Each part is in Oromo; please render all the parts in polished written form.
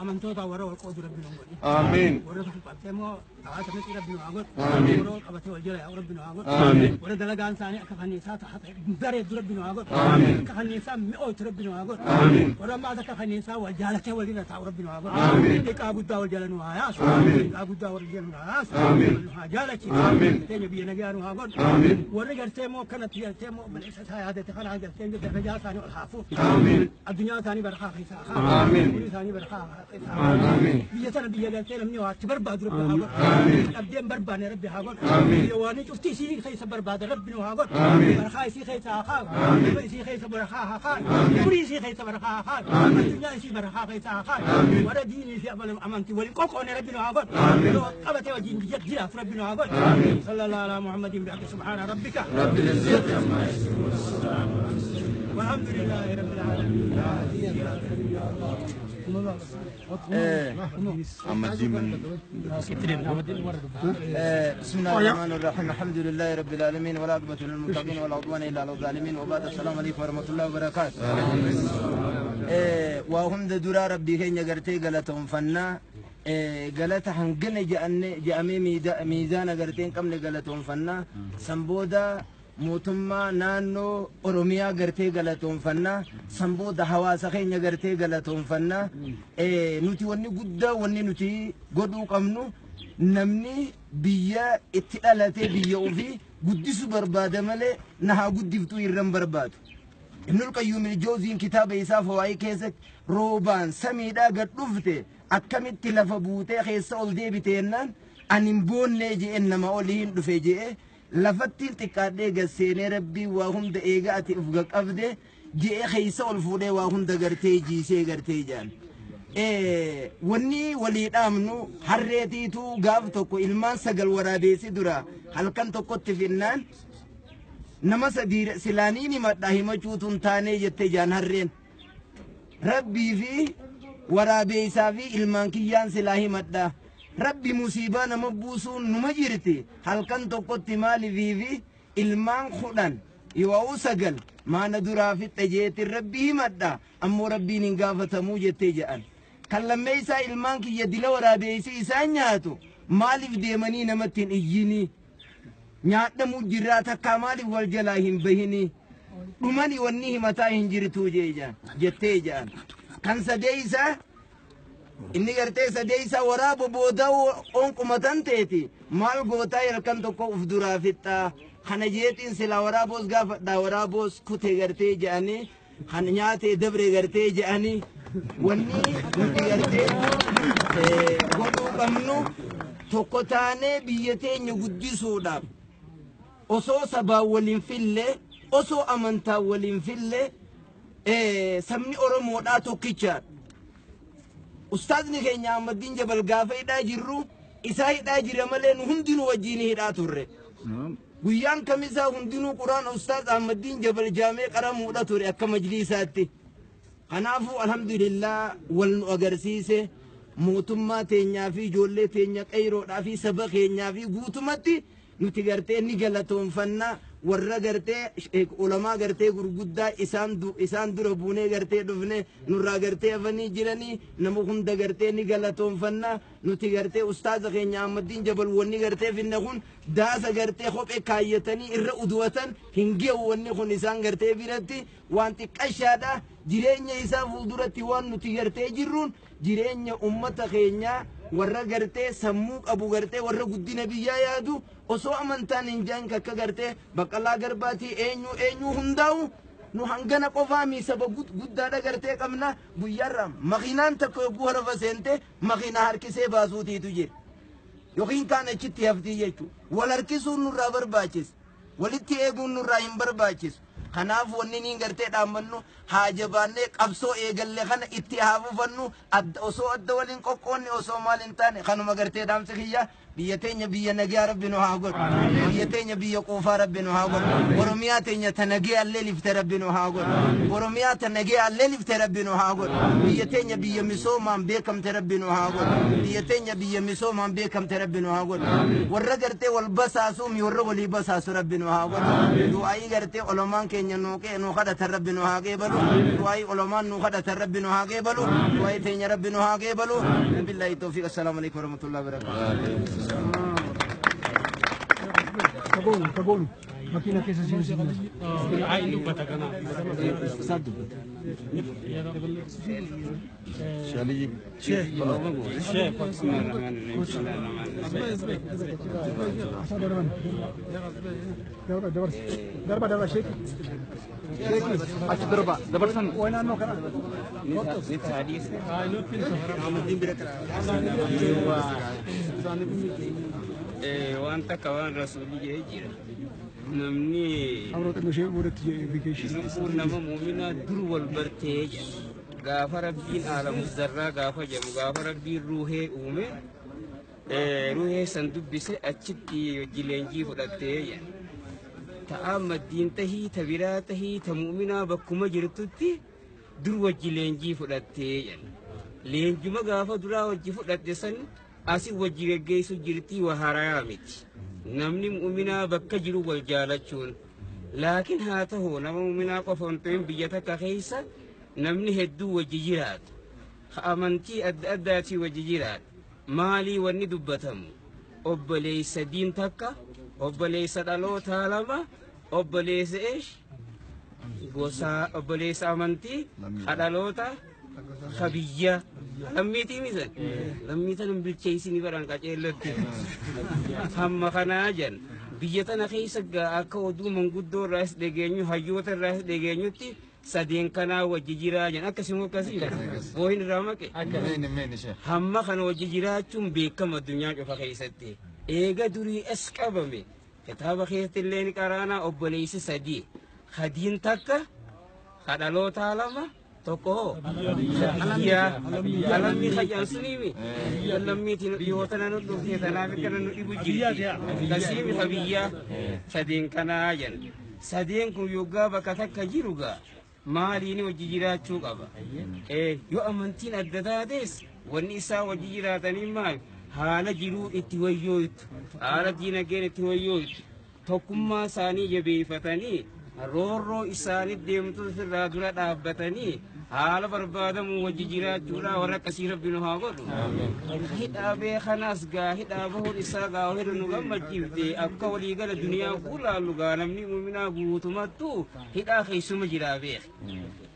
amantoota warra wal qoodu rabbi nu godhi. Amiin. Warra qabxee immoo hawaasa miti rabbi nu haa godhu. Amiin. Warra qabatee wal jala yaa'u rabbi nu haa godhu. Amiin. Warra dalagaan isaanii akka kanniisaa bareedu rabbi nu haa godhu. Amiin. Akka kanniisaa mi'ootu rabbi nu haa godhu. Amiin. Warra ammaas akka kanniisaa wal jaalatee waliin taa'u rabbi nu haa godhu. Amiin. Dhiqaa guddaa wal jala nu haa yaasu. Amiin. Dhiqaa guddaa wal jala nu haa yaasu. Amiin. Nu haa jaalachi. Amiin. Teenya biyya nagaa nu haa godhu. Amiin. Warri gartee immoo kanatti gartee immoo bal'isa isaa yaadate kanaa gartee darajaa isaanii ol haa fuudhu. Amiin. Addunyaa isaanii barhaa keessaa haa. Amiin. Umurii isaanii barhaa keessaa Amiin. biyya sana biyya galtee namni waatti barbaadu rabbi haa godhu. Dhabdeen barbaanne rabbi haa godhu. Biyya waan cufti isii keessa barbaada rabbi nu haa godhu. Barhaa isii keessa haa kaa'u. Lafa isii keessa barhaa haa kaa'u. Umurii isii keessa barhaa haa kaa'u. Addunyaa isii barhaa keessa haa kaa'u. Warra diinii fi amantii waliin qoqqoonne rabbi nu haa godhu. Yeroo qabatee wajjin biyya jiraatu rabbi nu haa godhu. Sallallahu alaa Muhammadin bi'abdi subhaana rabbika. Rabbil izzati amma yasifun. والحمد لله رب العالمين. بسم الله الرحمن الرحيم الحمد لله رب العالمين والعاقبة للمتقين ولا عدوان إلا على الظالمين وبعد السلام عليكم ورحمة الله وبركاته. وهم درا ربي كين يغرتي غلطهم فنا غلط هنگن جامي ميزان غرتين قمن غلطهم فنا سمبودا موتما نانو أوروميا غرتي غلطهم فنا سمبودا حواسا كين يغرتي غلطهم فنا نوتي وني غدا وني نوتي غدو قمنو نمني بيا اتلالتي بيا وفي قدسو برباد ملي نها قدفتو يرم برباد ابن القيوم الجوزين كتاب إساف وعي كيسك روبان سميدا قد رفته أكمت لفبوتي خيسا أولدي بتينان أنمبون ليجي إنما أوليهن رفجي لفتين تكادي قسيني ربي وهم دا إيغاتي أفقك أفدي جي خيسا أولفودي وهم دا قرتي جيسي قرتي جان wanni walii dhaamnu harreetiitu gaaf tokko ilmaan sagal waraabeessi dura halkan tokkotti finnaan nama sadii silaaniin himadhaa himachuutuun taanee jette jaan harreen rabbii fi waraabeessaa fi ilmaan kiyyaan silaa himadhaa rabbi musiibaa nama buusuun numa jirti halkan tokkotti maalifii fi ilmaan 10 yoo sagal maana duraa fi xajeetti rabbii himadhaa ammoo rabbiin hin gaafatamuu jettee jedhan kan lammeessaa ilmaan kiyya dila waraabeessi isaan nyaatu maaliif deemanii namatti hin iyyini nyaadhamu jirraa takkaa maaliif wal jalaa hin bahini dhumani wanni himataa hin jirtuu jettee jedhan kan sadeessaa inni gartee sadeessaa waraaba boodaa onqumatan teeti maal gootaa halkan tokko uf duraa fixxaa kana jeetiin silaa waraaboos gaafadhaa waraaboos kutee gartee jedhanii kan nyaatee dabre gartee jedhanii wanni nuti gartee godhuu qabnu tokko taanee biyya teenya guddisuudhaaf osoo sabaa waliin fille osoo amantaa waliin fille sabni Oromoodhaa tokkichaadha. Ustaazni keenya Ahmadiin Jabal gaafa hidhaa jirru isaa hidhaa jira malee nu hundinuu wajjin hidhaa turre. Guyyaan kamisaa hundinuu Quraan Ustaaz Ahmadiin Jabal jaamee qaramuudha ture akka majlisaatti. Kanaafu alhamdulillah wal nu agarsiise mootummaa teenyaa fi ijoollee teenya qeyroodhaa fi saba keenyaa fi guutumatti nuti gartee ni galatoonfannaa warra gartee ulamaa gartee gurguddaa isaan dura buunee gartee dhufne nurraa gartee afanii jiranii nama hunda gartee ni galatoonfannaa nuti gartee ustaaza keenya Ahmadiin Jabal wanni gartee finne kun daasa gartee kophee kaayyatanii irra uduwatan hin geewu wanni kun isaan gartee biratti waan xiqqashaadha jireenya isaa fuulduratti waan nuti gartee jirruun jireenya ummata keenyaa warra gartee sammuu qabu gartee warra guddina biyyaa yaadu osoo amantaan hin jaan akka gartee Baqqalaa Garbaatii eenyu hundaa'u nu hangana qofaa mi saba guddaadha gartee qabna guyyaarra makiinaan takka yogguu harafa seente makiinaa harkisee baasuutiitu jira yookiin kaan achitti haftii jechuudha wal harkisuun nurraa barbaachisa walitti eeguun nurraa hin barbaachisu kanaaf wanni niin gartee dhaammannu haa jabaannee qabsoo eegalle kana itti haa fufannu osoo adda waliin qoqqoonni osoo maal hin taane kanuma gartee dhaamsi kiyya بيتين بيا نجا ربنا هاقول بيتين بيا قوفا ربنا هاقول ورمياتين تنجي الليل في ربنا هاقول ورميات تنجي الليل في ربنا هاقول بيتين بيا مسوما بكم تربنا هاقول بيتين بيا مسوما بكم تربنا هاقول والرجرتي والبساسوم يورغلي بساس ربنا هاقول دعائي غرتي علمان كينيا نوكي نوخدا تربنا هاقبلو دعائي علمان نوخدا تربنا هاقبلو دعائي تين ربنا هاقبلو بالله التوفيق السلام عليكم ورحمة الله وبركاته كقول ماكينة كيسة سيوسي عين دوبتا كنا صاد شالي شيخ شيخ بسم الله الرحمن الرحيم بسم الله الرحمن الرحيم دربا شيخ دبر سن وين أنو كنا نيت حديث وانت كمان رسولي جيرا نمني أمرت إنه شيء ورد بيكيش نقول نما مؤمنا در والبرتاج غافر ربين عالم الذرة غافر جم غافر ربين روحه أمه روحه صندوق بس أشتي جلنجي فلاتيه تأم الدين تهي تبرا تهي تمؤمنا بكم جرتتي در وجلنجي فلاتيه لينجي ما غافر درا وجي فلاتيه سن أسي وجي جيسو جرتي وهرايامت نمني مؤمنا بكجرو والجالتشون لكن هاته نما مؤمنا قفنتين بيتك خيسة نمني هدو وجيجيرات أمنتي أداتي وجيجيرات مالي وني دبتم أبليس دين تكا أبليس دلو تالما أبليس إيش غوسا أبليس أمنتي أدلوتا خبية لميتي ميزان لميتي نبلتشيسيني برانكا جيلتي هم خناجن بيتنا خيسة أكو دو منقدو راس دجانيو هيوت راس دجانيو تي سدين كنا وجيجراجن أكسمو كسيرة وين رامك مين شيخ هم خنا وجيجراجم بكم الدنيا جو خيستي إيجا دوري أسكابمي كتاب خيست اللين كرانا أبليس سدي خدين تكا خدالو تعلم toko iya alammi khajan sunimi alammi yotana no duke tanabi kana no ibu jiri kasimi khabiya sadin kana yan sadin ku yoga bakata kajiruga mali ni wajira chugaba yo amantin addadades wanisa wajira tanima hala jiru itiwayoit ala dina gene itiwayoit tokumma sani jabe fatani roro isani demtu sirra dura dabbatani hala barbadamu wajijira jura wara kasira binu hagodu hida be khanas ga hida bahur isa ga hiru nugam majibde akka wali gala dunya kula luga namni mu'mina gutumatu hida khaysuma jira be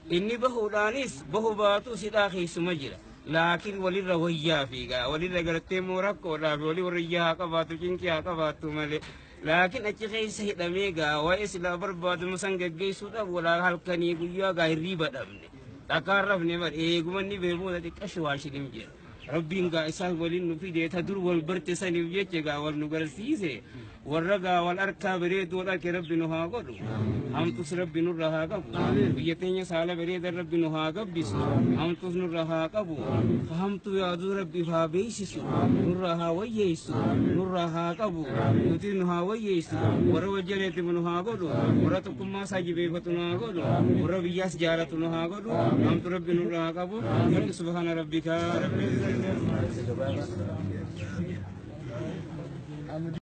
inni bahudanis bahubatu sida khaysuma jira lakin wali rawaya figa wali ragalate morakko da wali wariya qabatu jinki qabatu male لكن أشيخ سيد أميجا وإسلا برباد مسنج جيسو ده ولا هالكني يقولوا غير ريبة أمني تكرر نمر إيجومني بيموت هذيك أشواش نمجر ربين غا إسحاق ولين نفيد تدور والبرت سنيفيت جا والنجارسيسه والرجا والأركاب بريد ولا كرب نها قدو هم تسرب بنورها قبو بيتين سالة بريد رب نها قبيس هم تسنورها قبو فهم تو يادو رب فابيسسو نورها ويسو نورها قبو نتينها ويسو وروجلت منها قدو ورتكم ما ساجي بيفتنا قدو وربياس جارتنا قدو هم ترب نورها قبو سبحان ربك رب